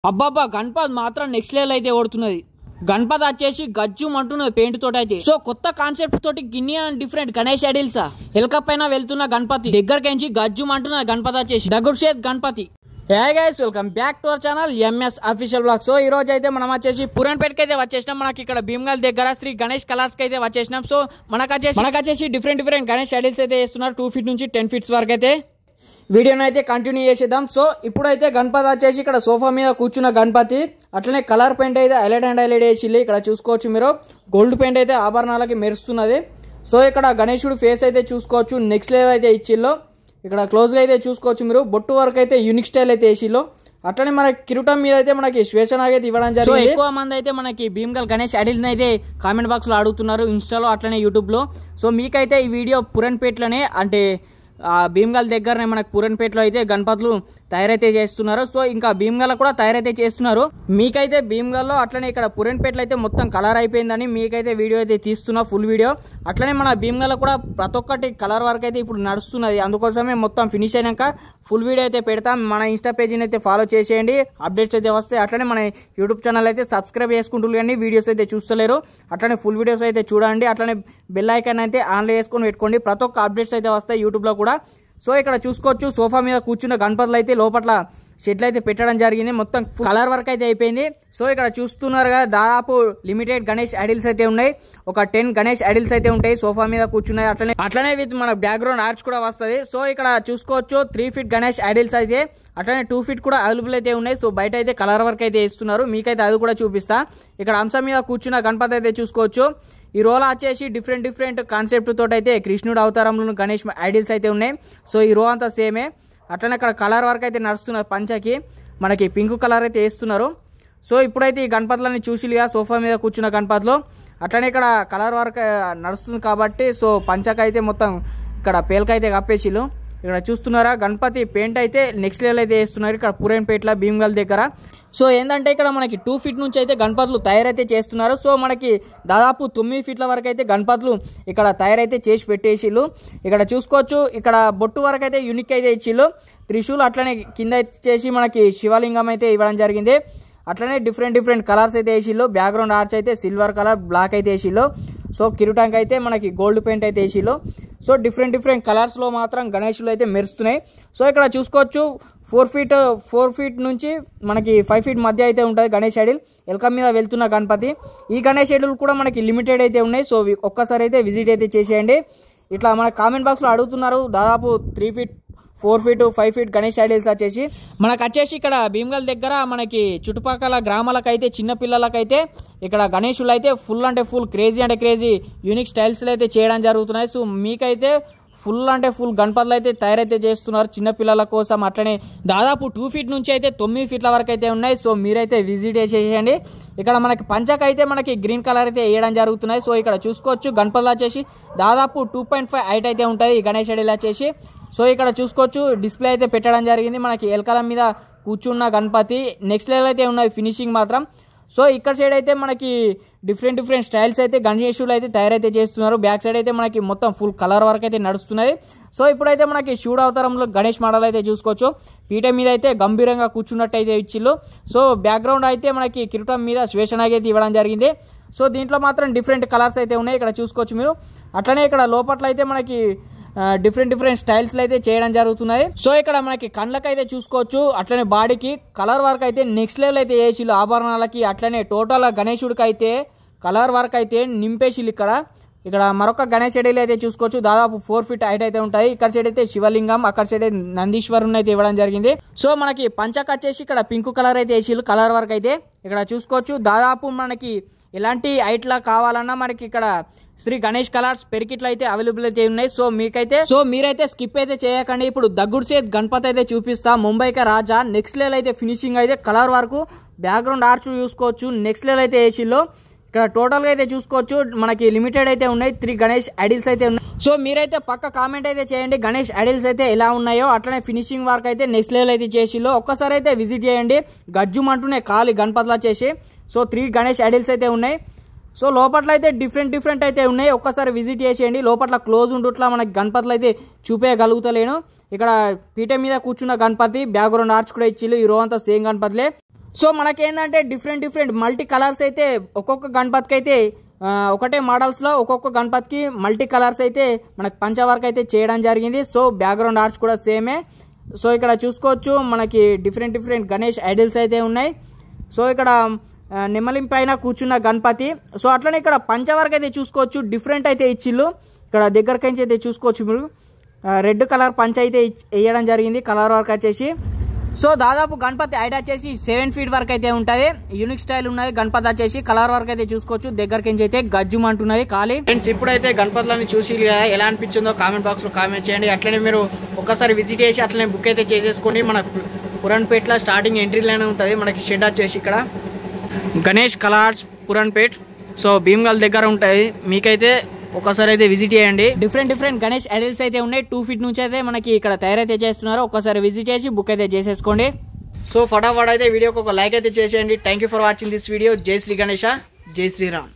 అబ్బాబ్బా గణపతి మాత్రం next level అయితే ఓడుతున్నది. గణపతి వచ్చేసి గజ్జుమ్ అంటున్నది పెయింట్ తోటి అయితే. సో కొత్త కాన్సెప్ట్ తోటి గిన్ని అండ్ డిఫరెంట్ గణేష్ ఐడిల్సా ఎలక పైన వెళ్తున్న గణపతి దగ్గరకించి గజ్జుమ్ అంటున్న గణపతి వచ్చేసి దగుడ్షేద్ Ganapati. Hey guys, welcome back to our channel MS official blog. So ఈ రోజు అయితే మనం వచ్చేసి పురాణపేటకి అయితే వచ్చేసినాం. మనకి ఇక్కడ భీమ్గల్ దగ్గర శ్రీ గణేష్ కలర్స్ కి అయితే వచ్చేసినాం. సో మనకు వచ్చేసి డిఫరెంట్ గణేష్ ఐడిల్స్ అయితే వేస్తున్నారు. 2 feet నుంచి 10 feet వరకు అయితే వీడియోని అయితే కంటిన్యూ చేసేద్దాం. సో ఇప్పుడైతే గణపతి వచ్చేసి ఇక్కడ సోఫా మీద కూర్చున్న గణపతి అట్లనే కలర్ పెయింట్ అయితే హైలైట్ వేసి ఇక్కడ చూసుకోవచ్చు మీరు. గోల్డ్ పెయింట్ అయితే ఆభరణాలకి మెరుస్తున్నది. సో ఇక్కడ గణేశుడు ఫేస్ అయితే చూసుకోవచ్చు, నెక్స్ట్ లెవెల్ అయితే ఇచ్చిల్లో. ఇక్కడ క్లోజ్గా అయితే చూసుకోవచ్చు మీరు. బొట్టు వరకు అయితే యూనిక్ స్టైల్ అయితే వేసిల్లో. అట్లనే మన కిరీటం మీద అయితే మనకి శ్వేషనాగ్ అయితే ఇవ్వడం జరిగింది. ఎక్కువ మంది అయితే మనకి భీమ్గల్ గణేష్ ఐడిల్స్ అయితే కామెంట్ బాక్స్ లో అడుగుతున్నారు, ఇన్స్టాలో అట్లనే యూట్యూబ్ లో. సో మీకైతే ఈ వీడియో పురాణపేటలోనే అంటే భీమ్గల్ దగ్గరనే మనకు పురాణపేటలో అయితే గణపతులు తయారైతే చేస్తున్నారు. సో ఇంకా భీమ్గల్ కూడా తయారైతే చేస్తున్నారు. మీకైతే భీమ్గల్లో అట్లనే ఇక్కడ పురాణపేటలో అయితే మొత్తం కలర్ అయిపోయిందని మీకైతే వీడియో అయితే తీస్తున్నా, ఫుల్ వీడియో. అట్లనే మన భీమ్గల్ కూడా ప్రతి ఒక్కటి కలర్ వర్క్ అయితే ఇప్పుడు నడుస్తున్నది. అందుకోసమే మొత్తం ఫినిష్ అయినాక ఫుల్ వీడియో అయితే పెడతాం. మన ఇన్స్టా పేజీని అయితే ఫాలో చేసేయండి, అప్డేట్స్ అయితే వస్తాయి. అట్లనే మన యూట్యూబ్ ఛానల్ అయితే సబ్స్క్రైబ్ చేసుకుంటారు, కానీ వీడియోస్ అయితే చూస్తలేరు. అట్లనే ఫుల్ వీడియోస్ అయితే చూడండి. అట్లనే బెల్ ఐకాన్ అయితే ఆన్లో వేసుకొని పెట్టుకోండి, ప్రతి ఒక్క అప్డేట్స్ అయితే వస్తాయి యూట్యూబ్లో కూడా. సో ఇక్కడ చూసుకోవచ్చు సోఫా మీద కూర్చున్న గణపతులు అయితే లోపల షెడ్లు అయితే పెట్టడం జరిగింది. మొత్తం కలర్ వర్క్ అయితే అయిపోయింది. సో ఇక్కడ చూస్తున్నారు కదా, దాదాపు లిమిటెడ్ గణేష్ ఐడిల్స్ అయితే ఉన్నాయి. ఒక 10 గణేష్ ఐడిల్స్ అయితే ఉంటాయి సోఫా మీద కూర్చున్నాయి. అట్లనే విత్ మన బ్యాక్గ్రౌండ్ ఆర్చ్ కూడా వస్తుంది. సో ఇక్కడ చూసుకోవచ్చు 3 feet గణేష్ ఐడిల్స్ అయితే అట్లనే 2 feet కూడా అవైలబుల్ అయితే ఉన్నాయి. సో బయట అయితే కలర్ వర్క్ అయితే ఇస్తున్నారు, మీకైతే అది కూడా చూపిస్తా. ఇక్కడ అంశం మీద కూర్చున్న గణపతి అయితే చూసుకోవచ్చు. ఈ రోల్ వచ్చేసి డిఫరెంట్ కాన్సెప్ట్ తోటి అయితే కృష్ణుడు అవతారంలో గణేష్ ఐడిల్స్ అయితే ఉన్నాయి. సో ఈ రో అంతా సేమే. అట్లనే అక్కడ కలర్ వర్క్ అయితే నడుస్తున్నారు. పంచకి మనకి పింక్ కలర్ అయితే వేస్తున్నారు. సో ఇప్పుడైతే ఈ గణపతులని చూసిగా సోఫా మీద కూర్చున్న గణపతిలో అట్లనే ఇక్కడ కలర్ వర్క్ నడుస్తుంది కాబట్టి సో పంచకైతే మొత్తం ఇక్కడ పేలకైతే కప్పేసిలు. ఇక్కడ చూస్తున్నారా గణపతి పెయింట్ అయితే నెక్స్ట్ లెవెల్ అయితే వేస్తున్నారు ఇక్కడ పురాణపేటలో భీమ్గల్ దగ్గర. సో ఏంటంటే ఇక్కడ మనకి 2 feet నుంచి అయితే గణపతులు తయారైతే చేస్తున్నారు. సో మనకి దాదాపు 9 feet వరకు అయితే గణపతులు ఇక్కడ తయారైతే చేసి పెట్టేసిళ్ళు. ఇక్కడ చూసుకోవచ్చు ఇక్కడ బొట్టు వరకు అయితే యూనిక్ అయితే ఇచ్చిళ్ళు. త్రిశూలు అట్లనే కింద చేసి మనకి శివలింగం అయితే ఇవ్వడం జరిగింది. అట్లనే డిఫరెంట్ కలర్స్ అయితే వేసిళ్ళు. బ్యాక్గ్రౌండ్ ఆర్చ్ అయితే సిల్వర్ కలర్ బ్లాక్ అయితే వేసిళ్ళు. సో కిరీటానికి అయితే మనకి గోల్డ్ పెయింట్ అయితే వేసిళ్ళు. సో డిఫరెంట్ కలర్స్లో మాత్రం గణేషులు అయితే మెరుస్తున్నాయి. సో ఇక్కడ చూసుకోవచ్చు 4 feet నుంచి మనకి 5 feet మధ్య అయితే ఉంటుంది గణేష్ ఐడిల్. ఎలక మీద వెళ్తున్న గణపతి. ఈ గణేష్ ఐడిల్ కూడా మనకి లిమిటెడ్ అయితే ఉన్నాయి. సో ఒక్కసారి అయితే విజిట్ అయితే చేసేయండి. ఇట్లా మన కామెంట్ బాక్స్లో అడుగుతున్నారు దాదాపు 3 feet 4 feet 5 feet Ganesh idols వచ్చేసి మనకు వచ్చేసి ఇక్కడ భీమ్గల్ దగ్గర మనకి చుట్టుపక్కల గ్రామాలకైతే చిన్న పిల్లలకైతే ఇక్కడ గణేషులు అయితే ఫుల్ క్రేజీ యూనిక్ స్టైల్స్లో అయితే చేయడం జరుగుతున్నాయి. సో మీకైతే ఫుల్ గణపతులు అయితే తయారైతే చేస్తున్నారు చిన్నపిల్లల కోసం. అట్లనే దాదాపు 2 feet నుంచి అయితే 9 feet వరకు అయితే ఉన్నాయి. సో మీరైతే విజిట్ చేసేయండి. ఇక్కడ మనకి పంచకైతే మనకి గ్రీన్ కలర్ అయితే వేయడం జరుగుతున్నాయి. సో ఇక్కడ చూసుకోవచ్చు గణపతులు వచ్చేసి దాదాపు 2.5 హైట్ అయితే ఉంటుంది ఈ గణేష్ ఐడిల్ వచ్చేసి. సో ఇక్కడ చూసుకోవచ్చు డిస్ప్లే అయితే పెట్టడం జరిగింది. మనకి ఎలకల మీద కూర్చున్న గణపతి నెక్స్ట్ లెవెల్ అయితే ఉన్నది ఫినిషింగ్ మాత్రం. సో ఇక్కడ సైడ్ అయితే మనకి డిఫరెంట్ స్టైల్స్ అయితే గణేశులు అయితే తయారైతే చేస్తున్నారు. బ్యాక్ సైడ్ అయితే మనకి మొత్తం ఫుల్ కలర్ వర్క్ అయితే నడుస్తున్నది. సో ఇప్పుడైతే మనకి శివుడు అవతారంలో గణేష్ మోడల్ అయితే చూసుకోవచ్చు. పీఠ మీద అయితే గంభీరంగా కూర్చున్నట్టు అయితే ఇచ్చిళ్ళు. సో బ్యాక్గ్రౌండ్ అయితే మనకి కిరీటం మీద శ్వేషనాగ్ అయితే ఇవ్వడం జరిగింది. సో దీంట్లో మాత్రం డిఫరెంట్ కలర్స్ అయితే ఉన్నాయి ఇక్కడ చూసుకోవచ్చు మీరు. అట్లనే ఇక్కడ లోపల అయితే మనకి డిఫరెంట్ స్టైల్స్లో అయితే చేయడం జరుగుతున్నాయి. సో ఇక్కడ మనకి కళ్ళకైతే చూసుకోవచ్చు. అట్లనే బాడీకి కలర్ వర్క్ అయితే నెక్స్ట్ లెవెల్ అయితే వేసిళ్ళు ఆభరణాలకి. అట్లనే టోటల్ గణేశుడికి అయితే కలర్ వర్క్ అయితే నింపేసిళ్ళు. ఇక్కడ మరొక గణేష్ ఐడిల్ అయితే చూసుకోవచ్చు దాదాపు 4 feet హైట్ అయితే ఉంటాయి. ఇక్కడ సైడ్ అయితే శివలింగం, అక్కడ సైడ్ అయితే నందీశ్వరుని అయితే ఇవ్వడం జరిగింది. సో మనకి పంచక వచ్చేసి ఇక్కడ పింక్ కలర్ అయితే వేసిళ్ళు కలర్ వర్క్ అయితే ఇక్కడ చూసుకోవచ్చు. దాదాపు మనకి ఎలాంటి హైట్లా కావాలన్నా మనకి ఇక్కడ శ్రీ గణేష్ కలర్స్ పెరికిట్లు అయితే అవైలబుల్ అయితే ఉన్నాయి. సో మీరైతే స్కిప్ అయితే చేయకండి. ఇప్పుడు దగుడ్షేద్ గణపతి అయితే చూపిస్తా. ముంబైకి రాజా నెక్స్ట్ లెవెల్ అయితే ఫినిషింగ్ అయితే కలర్ వరకు బ్యాక్గ్రౌండ్ ఆర్చ్ చూసుకోవచ్చు నెక్స్ట్ లెవెల్ అయితే వేసిల్లో. ఇక్కడ టోటల్గా అయితే చూసుకోవచ్చు మనకి లిమిటెడ్ అయితే ఉన్నాయి. 3 గణేష్ ఐడిల్స్ అయితే ఉన్నాయి. సో మీరైతే పక్క కామెంట్ అయితే చేయండి గణేష్ ఐడిల్స్ అయితే ఎలా ఉన్నాయో. అట్లనే ఫినిషింగ్ వర్క్ అయితే నెక్స్ట్ లెవెల్ అయితే చేసిల్లో. ఒక్కసారి అయితే విజిట్ చేయండి. గజ్జుమంటూనే ఖాళీ గణపతులు వచ్చేసి. సో 3 గణేష్ ఐడిల్స్ అయితే ఉన్నాయి. సో లోపల అయితే డిఫరెంట్ అయితే ఉన్నాయి. ఒక్కసారి విజిట్ చేసేయండి. లోపల క్లోజ్ ఉండుట్లా మనకి గణపతులు అయితే చూపేయగలుగుతలేను. ఇక్కడ పీఠ మీద కూర్చున్న గణపతి బ్యాక్గ్రౌండ్ ఆర్చ్ కూడా ఇచ్చిళ్ళు. ఈ రో అంతా సేమ్ గణపతులే. సో మనకేందంటే డిఫరెంట్ మల్టీ కలర్స్ అయితే ఒక్కొక్క గణపతికి అయితే ఒకటే మోడల్స్లో ఒక్కొక్క గణపతికి మల్టీ కలర్స్ అయితే మనకి పంచవర్క్ అయితే చేయడం జరిగింది. సో బ్యాక్గ్రౌండ్ ఆర్ట్స్ కూడా సేమే. సో ఇక్కడ చూసుకోవచ్చు మనకి డిఫరెంట్ గణేష్ ఐడల్స్ అయితే ఉన్నాయి. సో ఇక్కడ నెమలి పైన కూర్చున్న గణపతి. సో అట్లనే ఇక్కడ పంచవర్క్ అయితే చూసుకోవచ్చు డిఫరెంట్ అయితే ఇచ్చిళ్ళు. ఇక్కడ దగ్గరకించి అయితే చూసుకోవచ్చు మీరు రెడ్ కలర్ పంచ అయితే వేయడం జరిగింది కలర్ వర్క్ వచ్చేసి. సో దాదాపు గణపతి హైట్ వచ్చేసి 7 feet వరకు అయితే ఉంటుంది. యూనిక్ స్టైల్ ఉన్నది గణపతి వచ్చేసి. కలర్ వర్క్ అయితే చూసుకోవచ్చు దగ్గరకించి అయితే గజ్జుమంటున్నది ఖాళీ. ఫ్రెండ్స్ ఇప్పుడైతే గణపతులని చూసి ఎలా అనిపించిందో కామెంట్ బాక్స్లో కామెంట్ చేయండి. అట్లనే మీరు ఒక్కసారి విజిట్ చేసి అట్లనే బుక్ అయితే చేసేసుకోండి. మన పురాణపేటలో స్టార్టింగ్ ఎంట్రీలోనే ఉంటుంది మనకి షెడ్ వచ్చేసి ఇక్కడ గణేష్ కలర్స్ పురాణపేట్. సో భీమ్గల్ దగ్గర ఉంటుంది. మీకైతే ఒకసారి అయితే విజిట్ చేయండి. డిఫరెంట్ గణేష్ ఐడల్స్ అయితే ఉన్నాయి. 2 feet నుంచి అయితే మనకి ఇక్కడ తయారైతే చేస్తున్నారు. ఒకసారి విజిట్ చేసి బుక్ అయితే చేసేసుకోండి. సో ఫటాఫట్ అయితే వీడియోకి ఒక లైక్ అయితే చేసేయండి. Thank you for watching this video. జై శ్రీ గణేష, జై శ్రీరామ్.